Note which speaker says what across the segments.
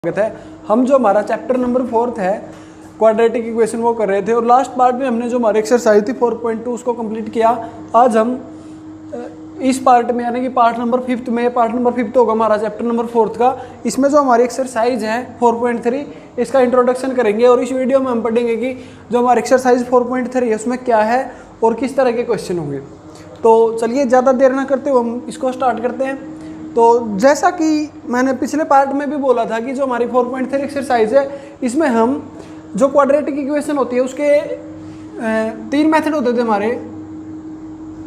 Speaker 1: है। हम जो हमारा चैप्टर नंबर 4 है क्वाड्रेटिक इक्वेशन वो कर रहे थे और लास्ट पार्ट में हमने जो हमारी एक्सरसाइज थी 4.2 उसको कंप्लीट किया। आज हम इस पार्ट में यानी कि पार्ट नंबर 5 में, पार्ट नंबर 5 होगा हमारा चैप्टर नंबर 4 का। इसमें जो हमारी एक्सरसाइज है 4.3 इसका इंट्रोडक्शन करेंगे और इस वीडियो में हम पढ़ेंगे कि जो हमारी एक्सरसाइज 4.3 है उसमें क्या है और किस तरह के क्वेश्चन होंगे। तो चलिए ज़्यादा देर ना करते हुए हम इसको स्टार्ट करते हैं। तो जैसा कि मैंने पिछले पार्ट में भी बोला था कि जो हमारी 4.3 एक्सरसाइज है इसमें हम जो क्वाड्रेटिक इक्वेशन होती है उसके 3 मेथड होते थे हमारे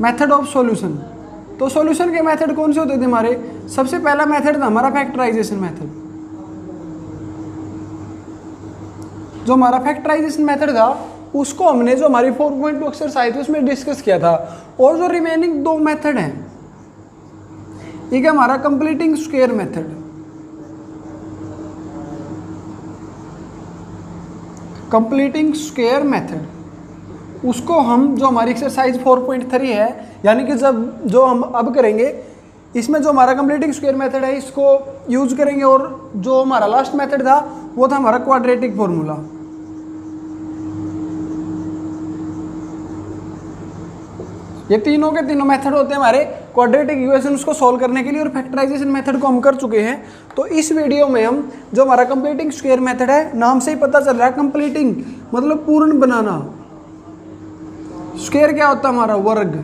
Speaker 1: मेथड ऑफ सॉल्यूशन। तो सॉल्यूशन के मेथड कौन से होते थे हमारे? सबसे पहला मेथड था हमारा फैक्टराइजेशन मेथड। जो हमारा फैक्टराइजेशन मेथड था उसको हमने जो हमारी 4.2 एक्सरसाइज थी उसमें डिस्कस किया था। और जो रिमेनिंग 2 मेथड हैं ठीक है हमारा completing square method. Completing square method उसको हम जो हमारी एक्सरसाइज 4.3 है यानी कि जब जो हम अब करेंगे इसमें जो हमारा कंप्लीटिंग स्क्वायर मेथड है इसको यूज करेंगे। और जो हमारा लास्ट मेथड था वो था हमारा क्वाड्रेटिक फॉर्मूला। ये तीनों के तीनों मेथड होते हैं हमारे क्वाड्रेटिक इक्वेशन उसको सॉल्व करने के लिए और फैक्टराइजेशन मेथड को हम कर चुके हैं। तो इस वीडियो में हम जो हमारा कंप्लीटिंग स्क्वायर मेथड है, नाम से ही पता चल रहा है कंप्लीटिंग मतलब पूर्ण बनाना। स्क्वायर क्या होता है हमारा? वर्ग।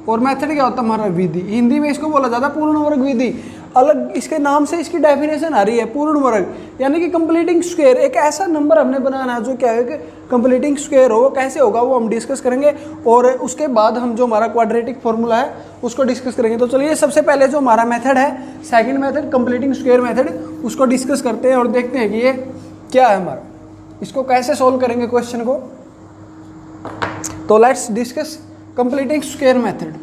Speaker 1: और मेथड क्या होता है हमारा? विधि। हिंदी में इसको बोला जाता है पूर्ण वर्ग विधि। अलग इसके नाम से इसकी डेफिनेशन आ रही है पूर्ण वर्ग यानी कि कंप्लीटिंग स्क्वायर। एक ऐसा नंबर हमने बनाना है जो क्या है कि कंप्लीटिंग स्क्वायर हो। कैसे होगा वो हम डिस्कस करेंगे और उसके बाद हम जो हमारा क्वाड्रेटिक फॉर्मूला है उसको डिस्कस करेंगे। तो चलिए सबसे पहले जो हमारा मेथड है second method completing square method उसको डिस्कस करते हैं और देखते हैं कि ये क्या है हमारा, इसको कैसे सोल्व करेंगे क्वेश्चन को। तो let's discuss completing square method.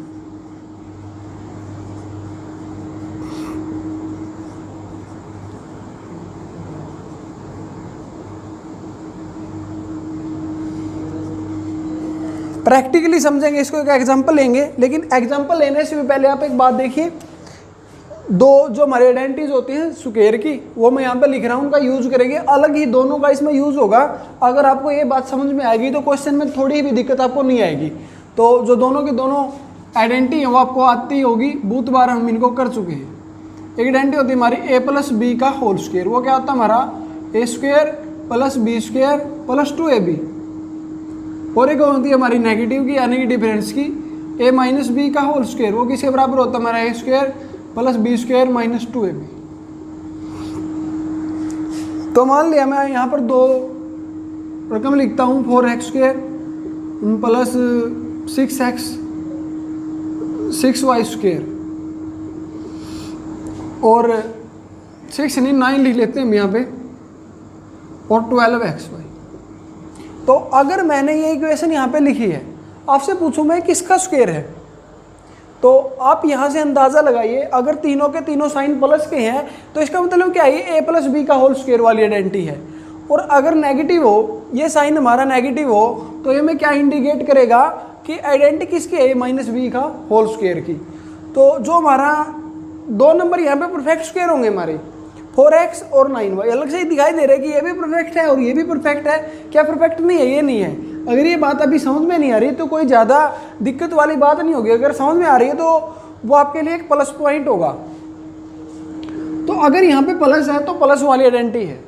Speaker 1: Practically समझेंगे इसको, एक एग्जांपल लेंगे। लेकिन एग्जांपल लेने से भी पहले आप एक बात देखिए, दो जो हमारे आइडेंटिटीज होती हैं स्क्वायर की वो मैं यहाँ पे लिख रहा हूँ, उनका यूज करेंगे। अलग ही दोनों का इसमें यूज होगा। अगर आपको ये बात समझ में आएगी तो क्वेश्चन में थोड़ी भी दिक्कत आपको नहीं आएगी। तो जो दोनों की दोनों आइडेंटिटी है वो आपको आती होगी, बहुत बार हम इनको कर चुके हैं। एक आइडेंटिटी होती है हमारी ए प्लस बी का होल स्क्वायर। वो क्या होता है हमारा? A square plus B square plus 2ab। और एक होती है हमारी नेगेटिव की यानी कि डिफरेंस की, ए माइनस बी का होल स्क्वायर। वो किसके बराबर होता है हमारा? A square plus B square minus 2ab। तो मान लिया मैं यहाँ पर 2 रकम लिखता हूँ, 4x square plus 6y square और 6 नहीं 9 लिख लेते हैं हम यहाँ पे और 12xy। तो अगर मैंने ये इक्वेशन यहाँ पे लिखी है, आपसे पूछूं मैं किसका स्क्वायर है, तो आप यहाँ से अंदाज़ा लगाइए। अगर तीनों के तीनों साइन प्लस के हैं तो इसका मतलब क्या है? ये ए प्लस बी का होल स्क्वायर वाली आइडेंटिटी है। और अगर नेगेटिव हो, ये साइन हमारा नेगेटिव हो, तो ये में क्या इंडिकेट करेगा कि आइडेंटिटी किसकी है? ए माइनस बी का होल स्क्वायर की। तो जो हमारा 2 नंबर यहाँ पे परफेक्ट स्क्वायर होंगे हमारे 4x और 9y। अलग से ही दिखाई दे रहा है कि ये भी परफेक्ट है और ये भी परफेक्ट है। क्या परफेक्ट नहीं है? ये नहीं है। अगर ये बात अभी समझ में नहीं आ रही तो कोई ज़्यादा दिक्कत वाली बात नहीं होगी। अगर समझ में आ रही है तो वो आपके लिए एक प्लस पॉइंट होगा। तो अगर यहाँ पे प्लस है तो प्लस वाली आइडेंटिटी है,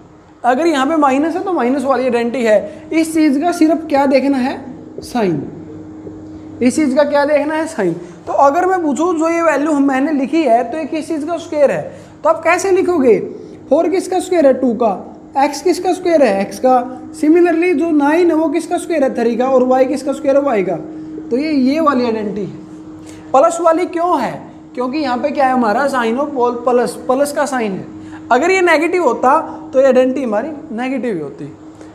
Speaker 1: अगर यहाँ पे माइनस है तो माइनस वाली आइडेंटिटी है। इस चीज़ का सिर्फ क्या देखना है? साइन। इस चीज़ का क्या देखना है? साइन। तो अगर मैं पूछूँ जो ये वैल्यू मैंने लिखी है तो ये किस चीज़ का स्क्वायर है, तो आप कैसे लिखोगे? 4 किसका स्क्वायर है? 2 का। x किसका स्क्वायर है? x का। सिमिलरली जो 9 है वो किसका स्क्वायर है? 3 का। और y किसका स्क्वायर है? y का। तो ये वाली आइडेंटिटी है। प्लस वाली क्यों है? क्योंकि यहाँ पे क्या है हमारा? साइन ऑफ प्लस, प्लस का साइन है। अगर ये नेगेटिव होता तो ये आइडेंटिटी हमारी नेगेटिव ही होती।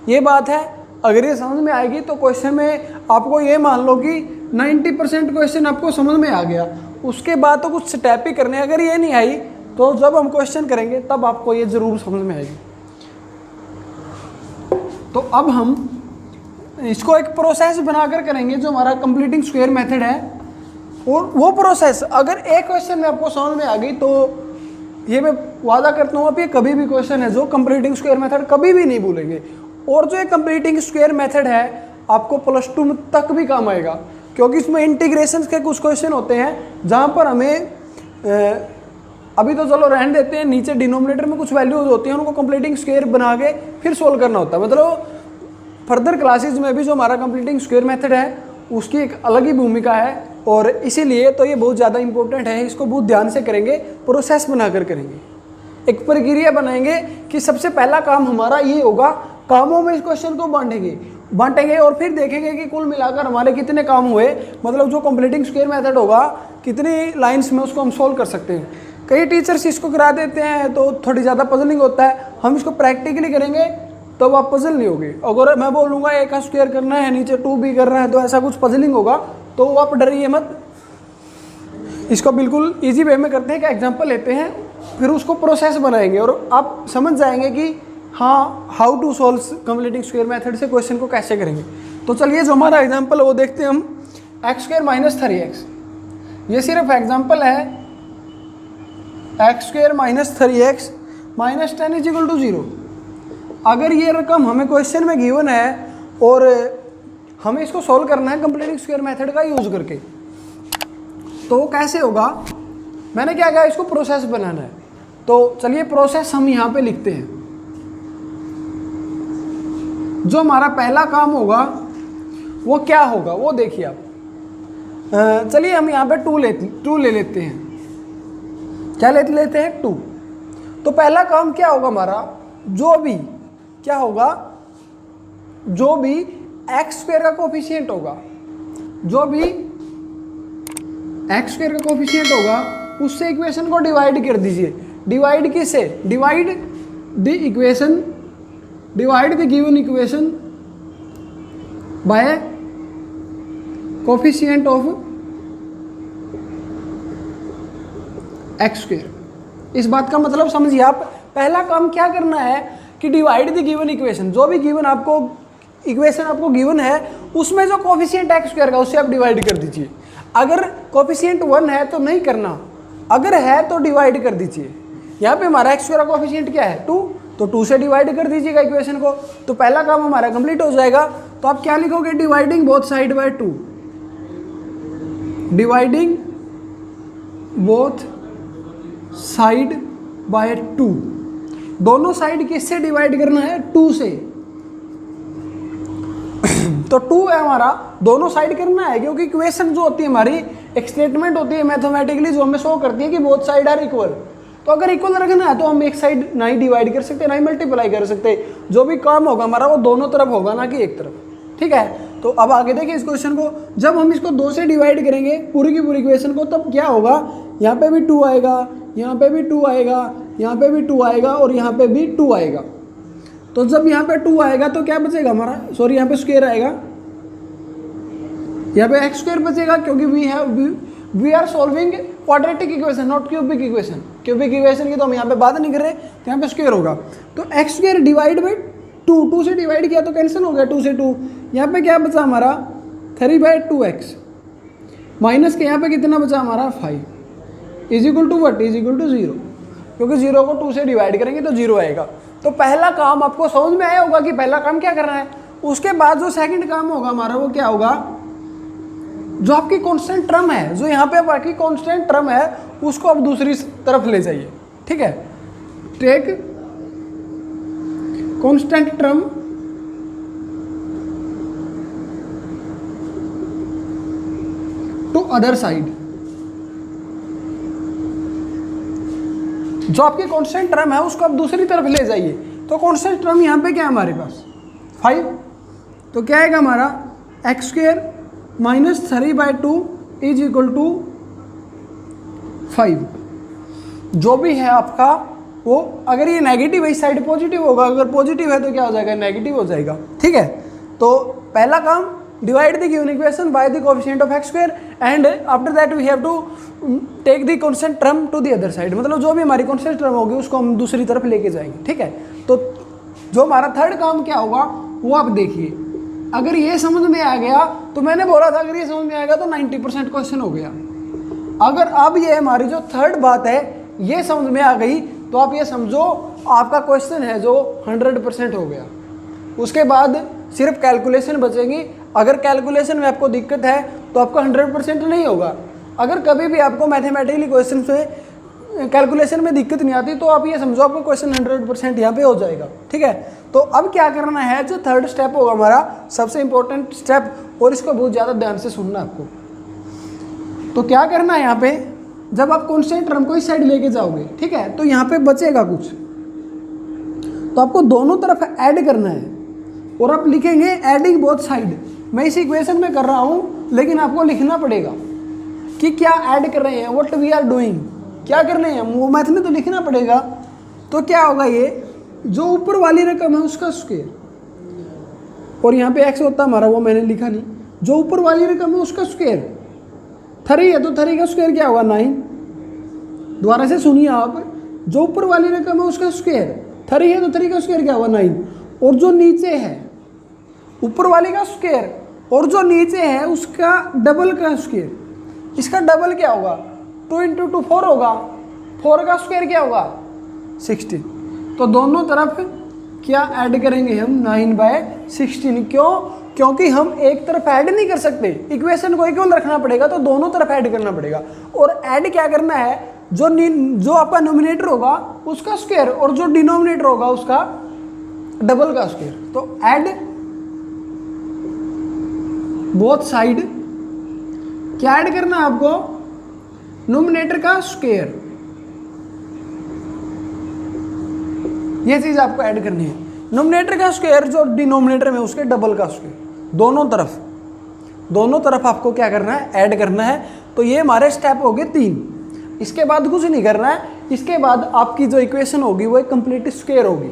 Speaker 1: ये बात है। अगर ये समझ में आएगी तो क्वेश्चन में आपको ये मान लो कि 90% क्वेश्चन आपको समझ में आ गया। उसके बाद तो कुछ स्टेप ही करने। अगर ये नहीं आई तो जब हम क्वेश्चन करेंगे तब आपको ये जरूर समझ में आएगी। तो अब हम इसको एक प्रोसेस बनाकर करेंगे जो हमारा कंप्लीटिंग स्क्वायर मेथड है। और वो प्रोसेस अगर एक क्वेश्चन में आपको समझ में आ गई तो ये मैं वादा करता हूँ आप ये कभी भी क्वेश्चन है जो कंप्लीटिंग स्क्वायर मेथड कभी भी नहीं भूलेंगे। और जो ये कंप्लीटिंग स्क्वायर मेथड है आपको +2 तक भी काम आएगा, क्योंकि इसमें इंटीग्रेशन के कुछ क्वेश्चन होते हैं जहाँ पर हमें अभी तो चलो रहने देते हैं, नीचे डिनोमिनेटर में कुछ वैल्यूज होती हैं उनको कंप्लीटिंग स्क्वायर बना के फिर सोल्व करना होता है। मतलब फर्दर क्लासेज में भी जो हमारा कंप्लीटिंग स्क्वायर मेथड है उसकी एक अलग ही भूमिका है, और इसीलिए तो ये बहुत ज़्यादा इंपॉर्टेंट है। इसको बहुत ध्यान से करेंगे, प्रोसेस बनाकर करेंगे, एक प्रक्रिया बनाएंगे कि सबसे पहला काम हमारा ये होगा, कामों में इस क्वेश्चन को बांटेंगे और फिर देखेंगे कि कुल मिलाकर हमारे कितने काम हुए, मतलब जो कंप्लीटिंग स्क्वायर मेथड होगा कितनी लाइंस में उसको हम सोल्व कर सकते हैं। कई टीचर्स इसको करा देते हैं तो थोड़ी ज़्यादा पजलिंग होता है, हम इसको प्रैक्टिकली करेंगे तो आप पजल नहीं होगी। अगर मैं बोलूँगा a का स्क्वायर करना है नीचे 2b करना है तो ऐसा कुछ पजलिंग होगा, तो आप डरिए मत। इसको बिल्कुल इजी वे में करते हैं कि एग्जांपल लेते हैं फिर उसको प्रोसेस बनाएंगे और आप समझ जाएंगे कि हाँ how to solve completing square method से क्वेश्चन को कैसे करेंगे। तो चलिए जो हमारा एग्जांपल है वो देखते हैं हम, x² - 3x। ये सिर्फ एग्जांपल है, x² - 3x - 10 = 0। अगर ये रकम हमें क्वेश्चन में गिवन है और हमें इसको सॉल्व करना है कंप्लीटिंग स्क्वायर मेथड का यूज करके, तो कैसे होगा, मैंने क्या कहा इसको प्रोसेस बनाना है। तो चलिए प्रोसेस हम यहाँ पे लिखते हैं। जो हमारा पहला काम होगा वो क्या होगा वो देखिए आप। चलिए हम यहाँ पे 2 ले लेते हैं। क्या लेते हैं 2। तो पहला काम क्या होगा हमारा, जो भी क्या होगा, जो भी x² का कोफिशिएंट होगा, जो भी x² का कोफिशिएंट होगा उससे इक्वेशन को डिवाइड कर दीजिए। डिवाइड किससे, divide the given equation bye coefficient of x²। इस बात का मतलब समझिए आप, पहला काम क्या करना है कि डिवाइड द गिवन इक्वेशन, जो भी गिवन आपको इक्वेशन आपको गिवन है उसमें जो कोफिशिएंट x² का उससे आप डिवाइड कर दीजिए। अगर कोफिशिएंट 1 है तो नहीं करना, अगर है तो डिवाइड कर दीजिए। यहाँ पे हमारा x² का कोफिशिएंट क्या है 2, तो 2 से डिवाइड कर दीजिएगा इक्वेशन को, तो पहला काम हमारा कंप्लीट हो जाएगा। तो आप क्या लिखोगे, dividing both side by 2, dividing both side by 2। दोनों साइड किससे डिवाइड करना है, 2 से। तो 2 है हमारा, दोनों साइड करना है, क्योंकि इक्वेशन जो होती है हमारी एक स्टेटमेंट होती है मैथमेटिकली जो हमें शो करती है कि बोथ साइड आर इक्वल। तो अगर इक्वल रखना है तो हम एक साइड ना ही डिवाइड कर सकते, ना ही मल्टीप्लाई कर सकते। जो भी काम होगा हमारा वो दोनों तरफ होगा, ना कि एक तरफ। ठीक है, तो अब आगे देखिए इस क्वेश्चन को, जब हम इसको 2 से डिवाइड करेंगे पूरी की पूरी इक्वेशन को, तब क्या होगा, यहाँ पे भी 2 आएगा, यहाँ पे भी 2 आएगा, यहाँ पे भी 2 आएगा और यहाँ पे भी 2 आएगा। तो जब यहाँ पे 2 आएगा तो क्या बचेगा हमारा, सॉरी यहाँ पे स्क्वायर आएगा, यहाँ पे x² बचेगा, क्योंकि we are solving quadratic equation not cubic equation. Cubic equation की तो हम यहाँ पे बात नहीं कर रहे, तो यहाँ पे स्क्वायर होगा। तो x² डिवाइड बाई 2 से डिवाइड किया तो कैंसिल हो गया 2 से 2। यहाँ पे क्या बचा हमारा 3/2x माइनस के यहाँ पे कितना बचा हमारा 5 इज इक्वल टू 0, क्योंकि 0 को 2 से डिवाइड करेंगे तो 0 आएगा। तो पहला काम आपको समझ में आया होगा कि पहला काम क्या करना है। उसके बाद जो सेकंड काम होगा हमारा वो क्या होगा, जो आपकी कांस्टेंट टर्म है, जो यहाँ पे बाकी कांस्टेंट टर्म है उसको आप दूसरी तरफ ले जाइए। ठीक है, take constant term to other side. जो आपकी कांस्टेंट टर्म है उसको आप दूसरी तरफ ले जाइए। तो कांस्टेंट टर्म यहाँ पे क्या है हमारे पास 5, तो क्या आएगा हमारा x² - 3/2 इज इक्वल टू 5। जो भी है आपका वो, अगर ये नेगेटिव है इस साइड पॉजिटिव होगा, अगर पॉजिटिव है तो क्या हो जाएगा, नेगेटिव हो जाएगा। ठीक है, तो पहला काम divide the given equation by the coefficient of x² and after that we have to take the constant term to the other side. मतलब जो भी हमारी कांस्टेंट टर्म होगी उसको हम दूसरी तरफ लेके जाएंगे। ठीक है, तो जो हमारा थर्ड काम क्या होगा वो आप देखिए। अगर ये समझ में आ गया तो मैंने बोला था अगर ये समझ में आएगा तो 90% क्वेश्चन हो गया। अगर अब ये हमारी जो थर्ड बात है ये समझ में आ गई तो आप ये समझो आपका क्वेश्चन है जो 100% हो गया। उसके बाद सिर्फ कैलकुलेशन बचेगी। अगर कैलकुलेशन में आपको दिक्कत है तो आपका 100% नहीं होगा। अगर कभी भी आपको मैथमेटिकली क्वेश्चन में कैलकुलेशन में दिक्कत नहीं आती तो आप ये समझो आपको क्वेश्चन 100% यहाँ पे हो जाएगा। ठीक है, तो अब क्या करना है, जो थर्ड स्टेप होगा हमारा सबसे इंपॉर्टेंट स्टेप, और इसको बहुत ज़्यादा ध्यान से सुनना आपको। तो क्या करना है यहाँ पे, जब आप कॉन्स्टेंट टर्म को इस साइड लेके जाओगे, ठीक है, तो यहाँ पे बचेगा कुछ, तो आपको दोनों तरफ ऐड करना है और आप लिखेंगे एडिंग बोथ साइड। मैं इस इक्वेशन में कर रहा हूँ लेकिन आपको लिखना पड़ेगा कि क्या ऐड कर रहे हैं, व्हाट वी आर डूइंग, क्या कर रहे हैं, वो मैथ में तो लिखना पड़ेगा। तो क्या होगा, ये जो ऊपर वाली रकम है उसका स्क्वायर, और यहाँ पे x होता हमारा, वो मैंने लिखा नहीं, जो ऊपर वाली रकम है उसका स्क्वायर 3 है, तो 3 का स्क्वायर क्या होगा 9। दोबारा से सुनिए आप, जो ऊपर वाली रकम है उसका स्क्वायर 3 है, तो 3 का स्क्वायर क्या होगा 9, और जो नीचे है ऊपर वाले का स्क्वायर और जो नीचे है उसका डबल का स्क्वायर, इसका डबल क्या होगा 2 × 2 4 होगा, 4 का स्क्वायर क्या होगा 16। तो दोनों तरफ क्या ऐड करेंगे हम 9/16। क्यों, क्योंकि हम एक तरफ ऐड नहीं कर सकते, इक्वेशन को इक्वल रखना पड़ेगा, तो दोनों तरफ ऐड करना पड़ेगा। और ऐड क्या करना है, जो आपका नोमिनेटर होगा उसका स्क्वायर और जो डिनोमिनेटर होगा उसका डबल का स्क्वायर। तो ऐड बोथ साइड, क्या ऐड करना है आपको, नोमिनेटर का स्क्वायर, ये चीज आपको ऐड करनी है। नोमिनेटर का स्क्वायर जो डिनोमिनेटर में उसके डबल का स्क्वायर, दोनों तरफ आपको क्या करना है, ऐड करना है। तो ये हमारे स्टेप हो गए 3। इसके बाद कुछ नहीं करना है, इसके बाद आपकी जो इक्वेशन होगी वो एक कंप्लीट स्क्वायर होगी।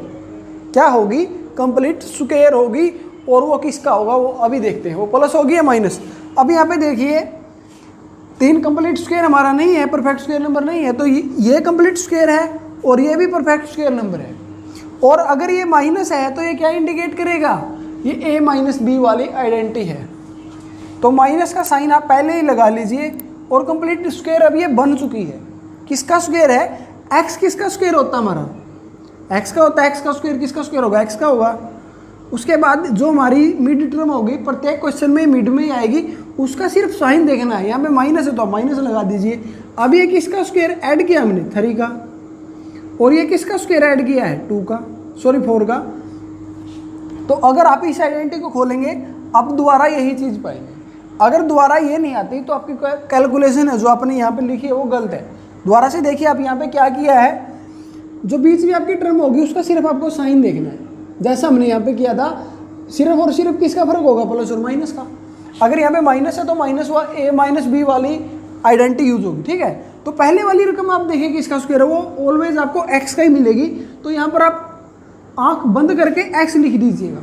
Speaker 1: क्या होगी, कंप्लीट स्क्वायर होगी। और वो किसका होगा वो अभी देखते हैं, वो प्लस होगी या माइनस। अब यहाँ पे देखिए 3 कंप्लीट स्क्वायर हमारा नहीं है, परफेक्ट स्क्वायर नंबर नहीं है, तो ये कंप्लीट स्क्वायर है और ये भी परफेक्ट स्क्वायर नंबर है। और अगर ये माइनस है तो ये क्या इंडिकेट करेगा, ये a - b वाली आइडेंटिटी है। तो माइनस का साइन आप पहले ही लगा लीजिए। और कंप्लीट स्क्वायर अब ये बन चुकी है। किसका स्क्वायर है, x किसका स्क्वायर होता है हमारा, x का होता है, x का स्क्वायर किसका स्क्वायर होगा, x का होगा। उसके बाद जो हमारी मिड टर्म होगी, प्रत्येक क्वेश्चन में मिड में ही आएगी, उसका सिर्फ साइन देखना है। यहाँ पे माइनस है तो आप माइनस लगा दीजिए। अब ये किसका स्क्वायर ऐड किया हमने, 3 का, और ये किसका स्क्वायर ऐड किया है 4 का। तो अगर आप इस आइडेंटिटी को खोलेंगे अब दोबारा यही चीज़ पाएंगे। अगर दोबारा ये नहीं आती तो आपकी कैलकुलेशन है जो आपने यहाँ पे लिखी है वो गलत है। दोबारा से देखिए आप यहाँ पे क्या किया है, जो बीच में आपकी टर्म होगी उसका सिर्फ आपको साइन देखना है, जैसा हमने यहाँ पे किया था। सिर्फ और सिर्फ किसका फर्क होगा, प्लस और माइनस का। अगर यहाँ पे माइनस है तो a - b वाली आइडेंटिटी यूज होगी। ठीक है, तो पहले वाली रकम आप देखिए कि इसका स्क्वायर है वो ऑलवेज आपको x का ही मिलेगी। तो यहाँ पर आप आंख बंद करके x लिख दीजिएगा।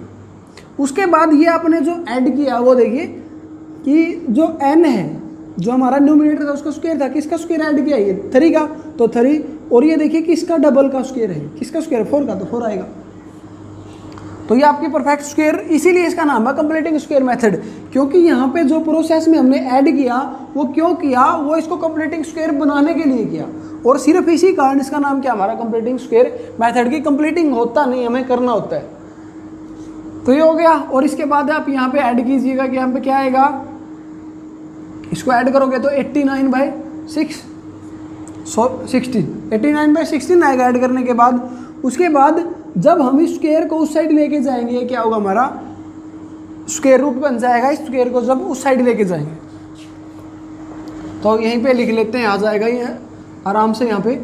Speaker 1: उसके बाद ये आपने जो ऐड किया वो देखिए कि जो n है, जो हमारा न्यूमरेटर था उसका स्क्वायर था, किसका स्क्वायर ऐड किया, ये 3 का, तो 3। और ये देखिए किसका डबल का स्क्वायर है, किसका स्क्वायर है 4 का, तो 4 आएगा। तो ये आपकी परफेक्ट स्क्वायर, इसीलिए इसका नाम है कंप्लीटिंग स्क्वायर मेथड। क्योंकि यहाँ पे जो प्रोसेस में हमने ऐड किया वो क्यों किया, वो इसको कंप्लीटिंग स्क्वायर बनाने के लिए किया। और सिर्फ इसी कारण इसका नाम क्या हमारा कंप्लीटिंग स्क्वायर मेथड। की कंप्लीटिंग होता नहीं, हमें करना होता है। तो ये हो गया। और इसके बाद आप यहाँ पे ऐड कीजिएगा कि यहाँ पे क्या आएगा, इसको ऐड करोगे तो 89/16 आएगा ऐड करने के बाद। उसके बाद जब हम इस स्क्वायर को उस साइड लेके जाएंगे क्या होगा, हमारा स्क्वायर रूट बन जाएगा। इस स्क्वायर को जब उस साइड लेके जाएंगे तो यहीं पे लिख लेते हैं, आ जाएगा ये आराम से, यहाँ पे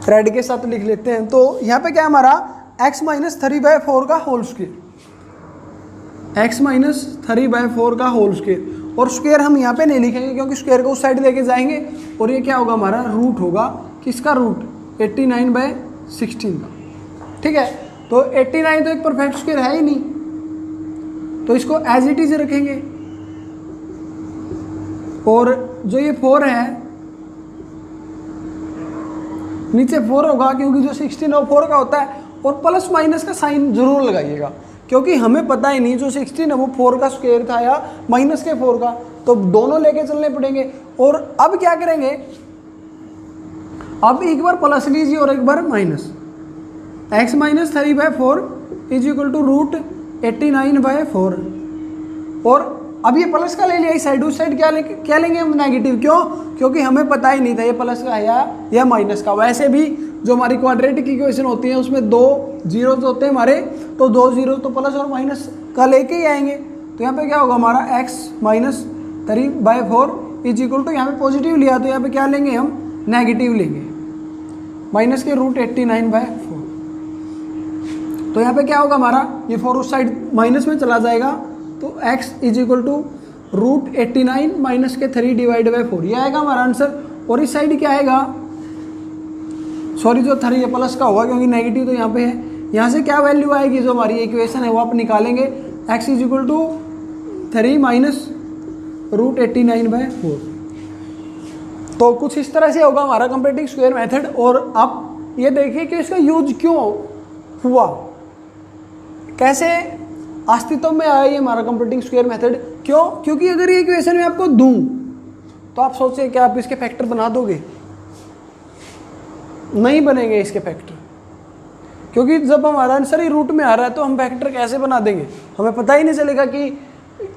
Speaker 1: थ्रेड के साथ लिख लेते हैं। तो यहाँ पे क्या हमारा x - 3/4 का होल स्क्वायर, x - 3/4 का होल स्क्वायर। और स्क्वायर हम यहाँ पे नहीं लिखेंगे क्योंकि स्क्वायर को उस साइड लेके जाएंगे। और ये क्या होगा, हमारा रूट होगा, किसका रूट, 89/16 का। ठीक है, तो 89 तो एक परफेक्ट स्क्वायर है ही नहीं, तो इसको एज इट इज रखेंगे। और जो ये 4 है नीचे 4 होगा क्योंकि जो 16 है वो 4 का होता है। और प्लस माइनस का साइन जरूर लगाइएगा क्योंकि हमें पता ही नहीं जो 16 है वो 4 का स्क्वायर था या माइनस के 4 का, तो दोनों लेके चलने पड़ेंगे। और अब क्या करेंगे, अब एक बार प्लस लीजिए और एक बार minus. x minus 3/4 is equal to √89/4। और अब ये प्लस का ले लिया इस साइड, उस साइड क्या लेंगे हम? नेगेटिव। क्यों? क्योंकि हमें पता ही नहीं था ये प्लस का है या माइनस का। वैसे भी जो हमारी क्वाड्रेटिक इक्वेशन होती है उसमें 2 जीरोज होते हैं हमारे, तो 2 जीरो तो प्लस और माइनस का लेके ही आएंगे। तो यहाँ पे क्या होगा हमारा x minus 3/4 is equal to, यहाँ पे पॉजिटिव लिया तो यहाँ पे क्या लेंगे हम? नेगेटिव लेंगे, माइनस के √89/4। तो यहाँ पे क्या होगा हमारा? ये 4 उस साइड माइनस में चला जाएगा, तो x is equal to √89 minus के 3/4 ये आएगा हमारा आंसर। और इस साइड क्या आएगा? सॉरी, जो 3 ये प्लस का होगा क्योंकि नेगेटिव तो यहाँ पे है। यहाँ से क्या वैल्यू आएगी जो हमारी इक्वेशन है वो आप निकालेंगे, x is equal to 3 minus √89/4। तो कुछ इस तरह से होगा हमारा कंप्लीटिंग स्क्वायर मेथड। और आप ये देखिए कि इसका यूज क्यों हुआ, कैसे अस्तित्व में आया ये हमारा कंप्लीटिंग स्क्वायर मेथड। क्यों? क्योंकि अगर ये इक्वेशन मैं आपको दूं तो आप सोचिए क्या आप इसके फैक्टर बना दोगे? नहीं बनेंगे इसके फैक्टर, क्योंकि जब हमारा आंसर ही रूट में आ रहा है तो हम फैक्टर कैसे बना देंगे? हमें पता ही नहीं चलेगा कि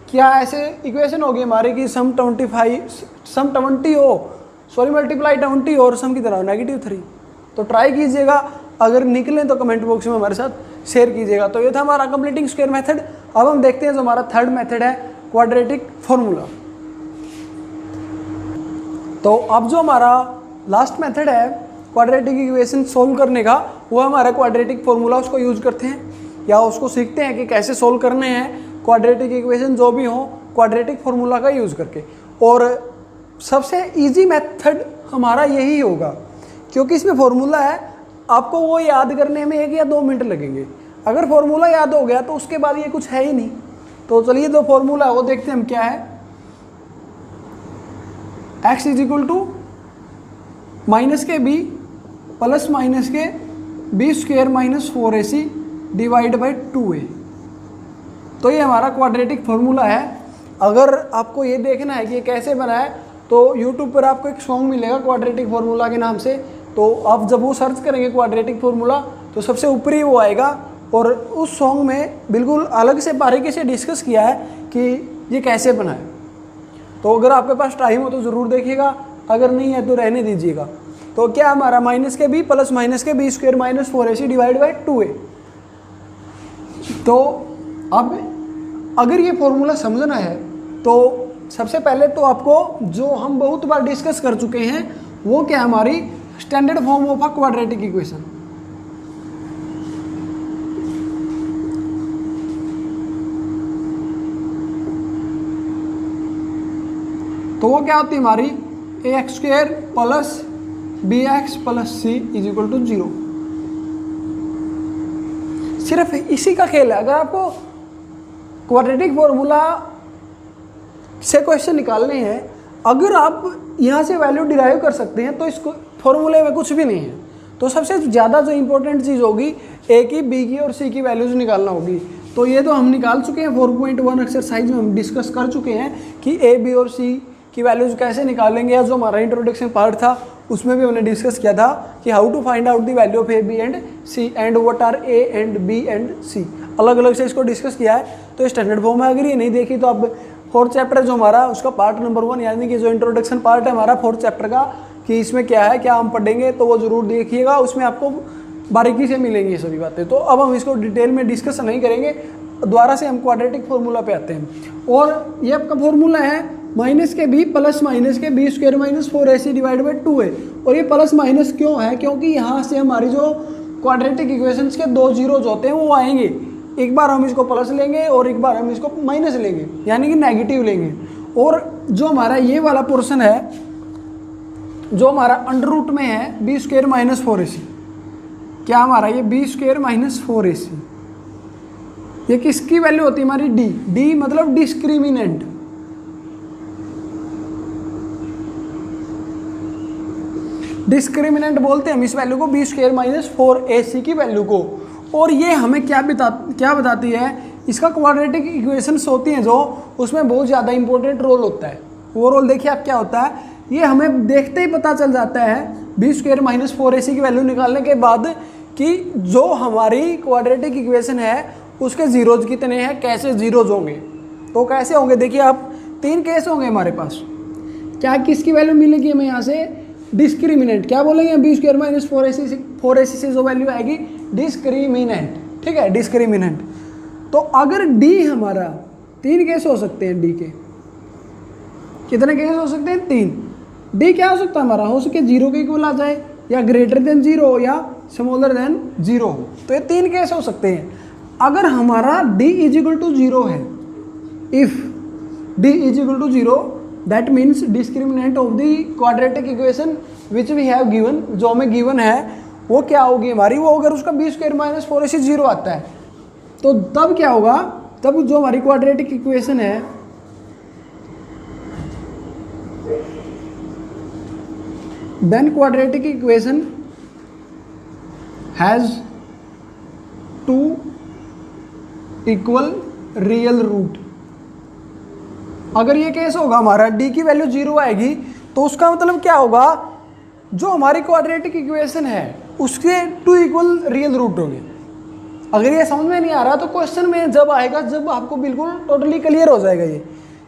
Speaker 1: क्या ऐसे इक्वेशन होगी हमारी कि सम 20 हो, सॉरी मल्टीप्लाई 20 और सम की तरह -3। तो ट्राई कीजिएगा, अगर निकले तो कमेंट बॉक्स में हमारे साथ शेयर कीजिएगा। तो ये था हमारा कंप्लीटिंग स्क्वायर मेथड। अब हम देखते हैं जो हमारा थर्ड मेथड है, क्वाड्रेटिक फॉर्मूला। तो अब जो हमारा लास्ट मेथड है क्वाड्रेटिक इक्वेशन सोल्व करने का, वो हमारा क्वाड्रेटिक फॉर्मूला, उसको यूज करते हैं या उसको सीखते हैं कि कैसे सोल्व करने हैं क्वाड्रेटिक इक्वेशन जो भी हो, क्वाड्रेटिक फॉर्मूला का यूज करके। और सबसे इजी मेथड हमारा यही होगा, क्योंकि इसमें फॉर्मूला है, आपको वो याद करने में 1 या 2 मिनट लगेंगे। अगर फॉर्मूला याद हो गया तो उसके बाद ये कुछ है ही नहीं। तो चलिए जो फॉर्मूला है वो देखते हैं हम क्या है। x is equal to minus के b प्लस माइनस के b square minus 4ac divide by 2a। तो ये हमारा क्वाड्रेटिक फॉर्मूला है। अगर आपको ये देखना है कि ये कैसे बना है तो यूट्यूब पर आपको एक सॉन्ग मिलेगा क्वाड्रेटिक फॉर्मूला के नाम से। तो आप जब वो सर्च करेंगे क्वाड्रेटिक फॉर्मूला तो सबसे ऊपरी वो आएगा, और उस सॉन्ग में बिल्कुल अलग से बारीकी से डिस्कस किया है कि ये कैसे बना है। तो अगर आपके पास टाइम हो तो ज़रूर देखिएगा, अगर नहीं है तो रहने दीजिएगा। तो क्या हमारा माइनस के b प्लस माइनस के b square minus 4ac divide by 2a। तो अब अगर ये फॉर्मूला समझना है तो सबसे पहले तो आपको जो हम बहुत बार डिस्कस कर चुके हैं वो क्या हमारी standard form of a quadratic equation. तो वो क्या होती है हमारी ax square plus bx plus c is equal to 0। सिर्फ इसी का खेल है। अगर आपको क्वाड्रेटिक फॉर्मूला से क्वेश्चन निकालने हैं, अगर आप यहाँ से वैल्यू डिराइव कर सकते हैं तो इस फॉर्मूले में कुछ भी नहीं है। तो सबसे ज़्यादा जो इंपॉर्टेंट चीज़ होगी a की, b की और c की वैल्यूज निकालना होगी। तो ये तो हम निकाल चुके हैं 4.1 एक्सरसाइज में हम डिस्कस कर चुके हैं कि a, b और c की वैल्यूज कैसे निकालेंगे। या जो हमारा इंट्रोडक्शन पार्ट था उसमें भी हमने डिस्कस किया था कि how to find out the value of a, b and c and what are a and b and c। अलग अलग से इसको डिस्कस किया है। तो स्टैंडर्ड फॉर्म में अगर ये नहीं देखी तो आप 4th चैप्टर जो हमारा उसका पार्ट नंबर 1 यानी कि जो इंट्रोडक्शन पार्ट है हमारा 4th चैप्टर का कि इसमें क्या है क्या हम पढ़ेंगे, तो वो ज़रूर देखिएगा। उसमें आपको बारीकी से मिलेंगी ये सभी बातें। तो अब हम इसको डिटेल में डिस्कस नहीं करेंगे, दोबारा से हम क्वाड्रेटिक फॉर्मूला पे आते हैं। और ये आपका फॉर्मूला है माइनस के b प्लस माइनस के b square minus 4ac divide by 2a। और ये प्लस माइनस क्यों है? क्योंकि यहाँ से हमारी जो क्वाड्रेटिक इक्वेशंस के 2 जीरोज होते हैं वो आएंगे। एक बार हम इसको प्लस लेंगे और एक बार हम इसको माइनस लेंगे, यानी कि नेगेटिव लेंगे। और जो हमारा ये वाला पोर्शन है जो हमारा अंडर रूट में है b स्क्वायर माइनस 4ac, क्या हमारा ये b स्क्वायर माइनस 4ac, ये किसकी वैल्यू होती है हमारी d मतलब डिस्क्रिमिनेंट। डिस्क्रिमिनेंट बोलते हैं हम इस वैल्यू को b स्क्वायर माइनस 4ac की वैल्यू को। और ये हमें क्या बताती है, इसका क्वाड्रेटिक इक्वेशंस होती हैं जो उसमें बहुत ज़्यादा इंपॉर्टेंट रोल होता है। वो रोल देखिए आप क्या होता है ये हमें देखते ही पता चल जाता है बी स्क्वायर माइनस 4ac की वैल्यू निकालने के बाद कि जो हमारी क्वाड्रेटिक इक्वेशन है उसके जीरोज कितने हैं, कैसे जीरोज होंगे। तो कैसे होंगे, देखिए आप 3 केस होंगे हमारे पास। क्या किसकी वैल्यू मिलेगी हमें यहाँ से, डिस्क्रिमिनेंट। क्या बोलेंगे, बी स्क्वायर माइनस 4ac से जो वैल्यू आएगी डिस्क्रिमिनेंट, ठीक है, डिस्क्रिमिनेंट। तो अगर डी हमारा 3 केस हो सकते हैं, डी के कितने केस हो सकते हैं, 3। डी क्या हो सकता है हमारा, हो सके 0 के इक्वल आ जाए, या ग्रेटर देन 0 या स्मॉलर देन 0 हो। तो ये 3 केस हो सकते हैं। अगर हमारा d इज इक्वल टू 0 है, if d is equal to 0 that means discriminant of the quadratic equation which we have given, जो हमें गिवन है वो क्या होगी हमारी, वो अगर उसका बी स्क्वायर माइनस 4ac 0 आता है तो तब क्या होगा, तब जो हमारी क्वाड्रेटिक इक्वेशन है then quadratic equation has 2 equal real root. अगर ये केस होगा हमारा d की वैल्यू 0 आएगी तो उसका मतलब क्या होगा, जो हमारी क्वाड्रेटिक इक्वेशन है उसके 2 इक्वल रियल रूट होंगे। अगर ये समझ में नहीं आ रहा तो क्वेश्चन में जब आएगा, जब आपको बिल्कुल टोटली क्लियर हो जाएगा ये।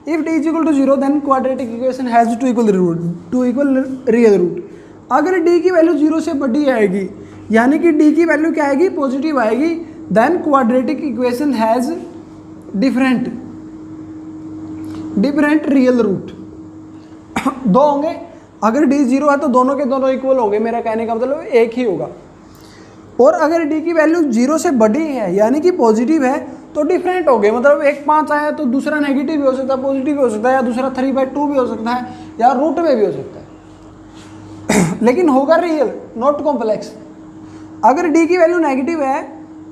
Speaker 1: If d is equal to 0 then quadratic equation has 2 equal real root. अगर d की वैल्यू 0 से बड़ी आएगी, यानी कि d की वैल्यू क्या आएगी, पॉजिटिव आएगी, then quadratic equation has different real root. 2 होंगे, अगर d 0 है तो दोनों के दोनों इक्वल होंगे, मेरा कहने का मतलब एक ही होगा। और अगर d की वैल्यू 0 से बड़ी है यानी कि पॉजिटिव है तो डिफरेंट हो गए, मतलब एक 5 आया तो दूसरा नेगेटिव भी हो सकता है, पॉजिटिव भी हो सकता है, या दूसरा 3/2 भी हो सकता है, या रूट में भी हो सकता है लेकिन होगा रियल, नॉट कॉम्प्लेक्स। अगर d की वैल्यू नेगेटिव है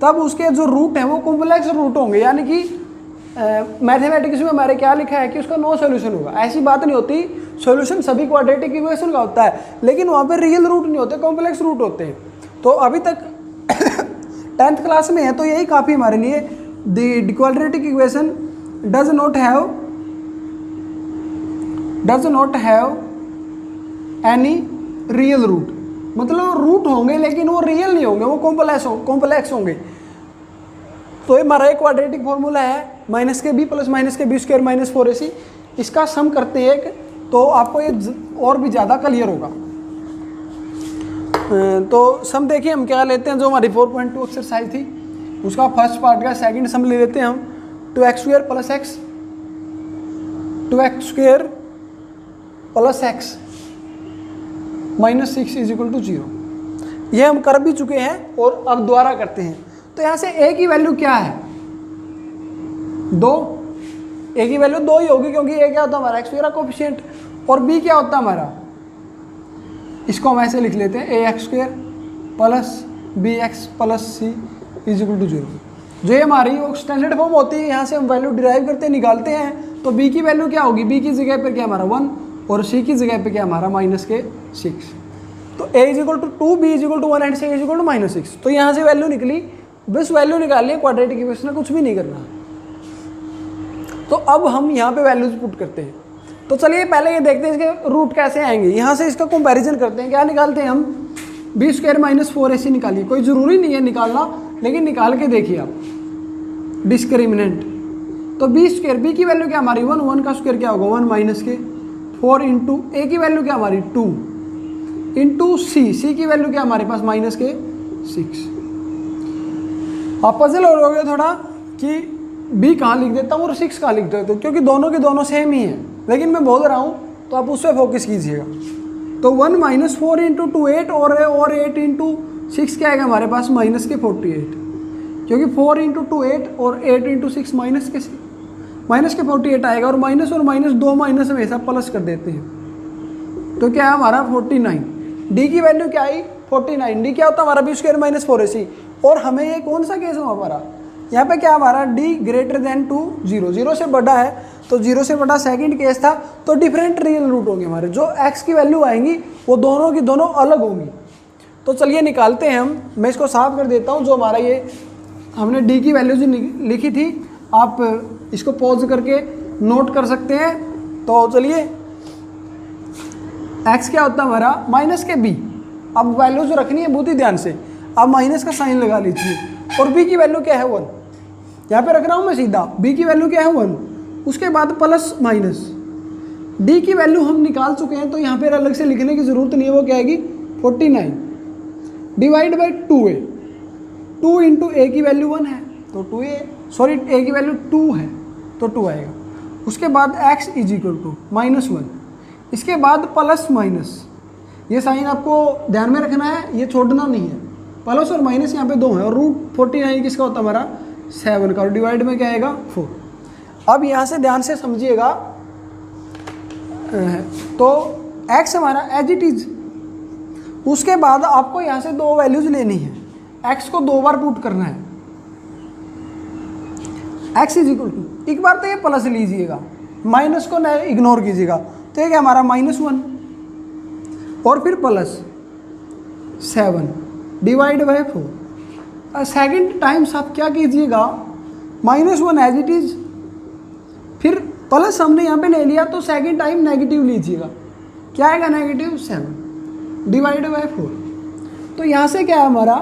Speaker 1: तब उसके जो रूट है वो कॉम्प्लेक्स रूट होंगे, यानी कि मैथमेटिक्स में हमारे क्या लिखा है कि उसका नो सॉल्यूशन होगा। ऐसी बात नहीं होती, सॉल्यूशन सभी क्वाड्रेटिक इक्वेशन का होता है, लेकिन वहाँ पे रियल रूट नहीं होते, कॉम्प्लेक्स रूट होते हैं। तो अभी तक 10th क्लास में है तो यही काफ़ी हमारे लिए। The quadratic equation does not have any real root, मतलब रूट होंगे लेकिन वो रियल नहीं होंगे, वो कॉम्प्लेक्स होंगे। तो ये हमारा एक क्वाड्रेटिक फॉर्मूला है माइनस के बी प्लस माइनस के बी स्क्वायर माइनस 4ac, इसका सम करते हैं एक, तो आपको ये और भी ज़्यादा क्लियर होगा। तो सम देखिए हम क्या लेते हैं, जो हमारी 4.2 एक्सरसाइज थी उसका फर्स्ट पार्ट का सेकंड सम ले लेते हैं हम। 2x² plus x 2x² plus x minus 6 is equal to 0। ये हम कर भी चुके हैं और अब दोबारा करते हैं। तो यहाँ से a की वैल्यू क्या है, 2। a की वैल्यू 2 ही होगी क्योंकि a क्या होता है हमारा x² कोफिशिएंट, और b क्या होता है हमारा, इसको हम ऐसे लिख लेते हैं ax² plus bx plus c is equal to 0। जो ये हमारी वो स्टैंडर्ड फॉर्म होती है, यहाँ से हम वैल्यू डिराइव करते हैं, निकालते हैं। तो b की वैल्यू क्या होगी, b की जगह पे क्या हमारा 1 और c की जगह पे क्या हमारा माइनस के 6। तो a is equal to 2, b is equal to 1 and c is equal to minus 6। तो यहाँ से वैल्यू निकली, बस वैल्यू निकालिए, क्वाड्रेटिक इक्वेशन में कुछ भी नहीं करना। तो अब हम यहाँ पे वैल्यूज पुट करते हैं। तो चलिए पहले ये देखते हैं इसके रूट कैसे आएंगे। यहाँ से इसका कंपैरिजन करते हैं। क्या निकालते हैं हम, बी स्क्वायर माइनस 4ac निकालिए। कोई ज़रूरी नहीं है निकालना, लेकिन निकाल के देखिए आप। डिस्क्रिमिनेंट तो बी स्क्वायर, बी की वैल्यू क्या हमारी 1, 1 का स्क्वायर क्या होगा 1 माइनस के 4 इंटू ए की वैल्यू क्या हमारी 2 इंटू सी, सी की वैल्यू क्या हमारे पास माइनस के 6। आप पजल हो रहे हो थोड़ा कि बी कहाँ लिख देता हूँ और 6 कहाँ लिख देता हूँ, क्योंकि दोनों के दोनों सेम ही है, लेकिन मैं बोल रहा हूँ तो आप उस पर फोकस कीजिएगा। तो 1 माइनस 4 इंटू 2 8 और 8 इंटू 6 क्या आएगा हमारे पास माइनस के 48, क्योंकि 4 इंटू 2 8 और 8 इंटू 6 माइनस के 48 आएगा। और माइनस दो माइनस हमेशा प्लस कर देते हैं। तो क्या है हमारा 49। डी की वैल्यू क्या आई 49। डी क्या होता है हमारा बी स्क्वायर माइनस 4ac। और हमें ये कौन सा केस हुआ हमारा, यहाँ पे क्या हमारा d ग्रेटर देन टू 0, 0 से बड़ा है, तो 0 से बड़ा सेकंड केस था। तो डिफरेंट रियल रूट होंगे हमारे, जो x की वैल्यू आएंगी वो दोनों की दोनों अलग होंगी। तो चलिए निकालते हैं हम। मैं इसको साफ कर देता हूँ। जो हमारा ये हमने d की वैल्यू जो लिखी थी, आप इसको पॉज करके नोट कर सकते हैं। तो चलिए एक्स क्या होता है हमारा माइनस के बी। अब वैल्यू जो रखनी है बहुत ही ध्यान से, आप माइनस का साइन लगा लीजिए। और बी की वैल्यू क्या है 1, यहाँ पे रख रहा हूँ मैं सीधा, बी की वैल्यू क्या है 1, उसके बाद प्लस माइनस। डी की वैल्यू हम निकाल चुके हैं तो यहाँ पे अलग से लिखने की ज़रूरत नहीं है, वो क्या आएगी 49 डिवाइड बाई 2a। 2 इंटू ए की वैल्यू 1 है तो 2a, सॉरी ए की वैल्यू 2 है तो 2 आएगा। उसके बाद x इज इक्वल टू -1, इसके बाद प्लस माइनस, ये साइन आपको ध्यान में रखना है, ये छोड़ना नहीं है। प्लस और माइनस यहाँ पे 2 है और रूट 49 किसका होता है हमारा 7 का, और डिवाइड में क्या आएगा 4। अब यहाँ से ध्यान से समझिएगा, तो x हमारा एज इट इज, उसके बाद आपको यहाँ से 2 वैल्यूज लेनी है, x को 2 बार पुट करना है। x इज इक्वल टू, एक बार तो ये प्लस लीजिएगा, माइनस को न इग्नोर कीजिएगा, तो ये क्या हमारा -1 और फिर plus 7 divide by 4। Second times आप क्या कीजिएगा, -1 एज इट इज, फिर प्लस हमने यहाँ पे ले लिया तो सेकेंड टाइम नेगेटिव लीजिएगा, क्या आएगा -7 डिवाइड बाई 4। तो यहाँ से क्या है हमारा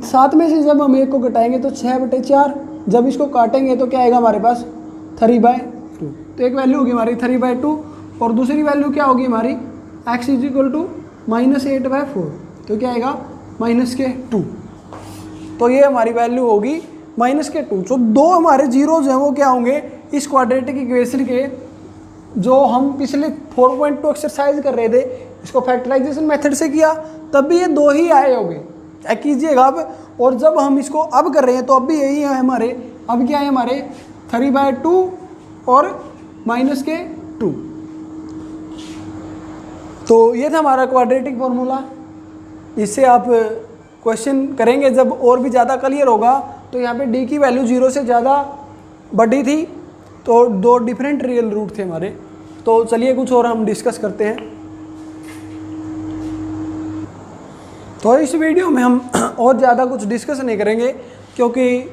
Speaker 1: 7 में से जब हम 1 को घटाएंगे तो 6/4, जब इसको काटेंगे तो क्या आएगा हमारे पास 3/2। तो एक वैल्यू होगी हमारी 3/2 और दूसरी वैल्यू क्या होगी हमारी x इज इक्वल टू -8/4, तो क्या आएगा -2। तो ये हमारी वैल्यू होगी -2। तो 2 हमारे जीरोज हैं वो क्या होंगे इस क्वाड्रेटिक इक्वेशन के, जो हम पिछले 4.2 एक्सरसाइज कर रहे थे, इसको फैक्टराइजेशन मेथड से किया तब भी ये 2 ही आए होंगे, चेक कीजिएगा अब। और जब हम इसको अब कर रहे हैं तो अब भी यही है हमारे, अब क्या है हमारे 3/2 और -2। तो ये था हमारा क्वाड्रेटिक फॉर्मूला। इससे आप क्वेश्चन करेंगे जब और भी ज़्यादा क्लियर होगा। तो यहाँ पे डी की वैल्यू 0 से ज़्यादा बड़ी थी, तो 2 डिफरेंट रियल रूट थे हमारे। तो चलिए कुछ और हम डिस्कस करते हैं। तो इस वीडियो में हम और ज़्यादा कुछ डिस्कस नहीं करेंगे, क्योंकि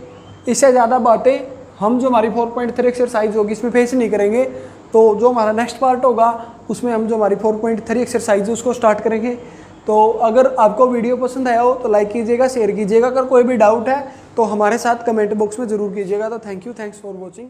Speaker 1: इससे ज़्यादा बातें हम जो हमारी 4.3 एक्सरसाइज होगी इसमें फेस नहीं करेंगे। तो जो हमारा नेक्स्ट पार्ट होगा उसमें हम जो हमारी 4.3 एक्सरसाइज है उसको स्टार्ट करेंगे। तो अगर आपको वीडियो पसंद आया हो तो लाइक कीजिएगा, शेयर कीजिएगा। अगर कोई भी डाउट है तो हमारे साथ कमेंट बॉक्स में ज़रूर कीजिएगा। तो थैंक्स फॉर वॉचिंग।